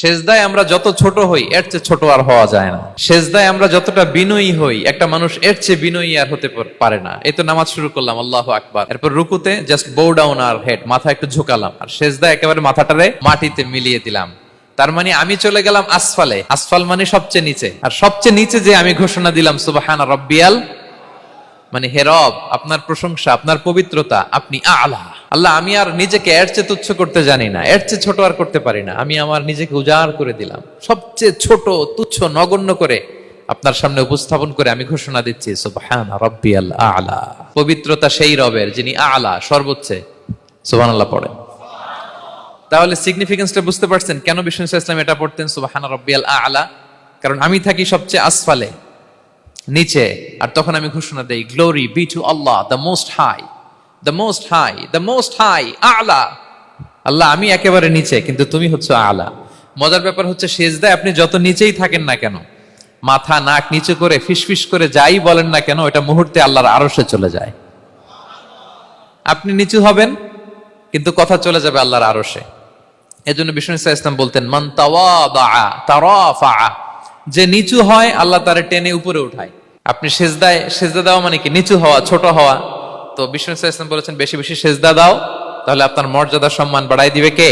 সেজদায় আমরা যত ছোট হই এর চেয়ে ছোট আর হওয়া যায় না। সেজদায় আমরা যতটা বিনয়ী হই একটা মানুষ এর চেয়ে বিনয়ী আর হতে পারে না। এই তো নামাজ শুরু করলাম, আল্লাহু আকবার, এরপর রুকুতে জাস্ট বো ডাউন আর হেড, মাথা একটু ঝুঁকালাম, আর সেজদায় একেবারে মাথাটারে মাটিতে মিলিয়ে দিলাম। তার মানে আমি চলে গেলাম আসফালে। আসফাল মানে সবচেয়ে নিচে, আর সবচেয়ে নিচে যে আমি ঘোষণা দিলাম সুবহানা রাব্বিয়াল, মানে হে রব, আপনার প্রশংসা, আপনার পবিত্রতা, আপনি আলা। আল্লাহ, আমি আর নিজেকে এর চেয়ে তুচ্ছ করতে জানি না, এর চেয়ে ছোট আর করতে পারি না। আমি আমার নিজেকে উজাড় করে দিলাম, সবচেয়ে ছোট, তুচ্ছ, নগণ্য করে আপনার সামনে উপস্থাপন করে আমি ঘোষণা দিচ্ছি সুবহানা রাব্বিয়াল আলা। পবিত্রতা সেই রবের যিনি আলা, সর্বোচ্চে। সুবহানাল্লাহ পড়ে। তাহলে সিগনিফিকেন্সটা বুঝতে পারছেন কেন বিষ্ণু ইসলাম এটা পড়তেন সুবহানা রাব্বিয়াল আলা? কারণ আমি থাকি সবচেয়ে আসফালে, নিচে, আর তখন আমি ঘোষণা দেই glory be to Allah the most high, the most high, the most high, আলা। আল্লাহ, আমি একেবারে নিচে, কিন্তু তুমি হচ্ছে আলা। মজার ব্যাপার হচ্ছে সেজদায় আপনি যত নিচেই থাকেন না কেন, মাথা নাক নিচু করে ফিসফিস করে যাই বলেন না কেন, এটা মুহূর্তে আল্লাহর আরশে চলে যায়। আপনি নিচু হবেন কিন্তু কথা চলে যাবে আল্লাহর আরশে। এজন্য বিষ্ণু ইসলাম বলতেন মান তাওয়াদা তারাফা, যে নিচু হয় আল্লাহ তারে টেনে উপরে উঠায়। আপনি সেজদা দেওয়া মানে কি? নিচু হওয়া, ছোট হওয়া। তো বিষ্ণু ইসলাম বলেছেন বেশি বেশি সেজদা দাও, তাহলে আপনার মর্যাদা সম্মান বাড়াই দিবে কে?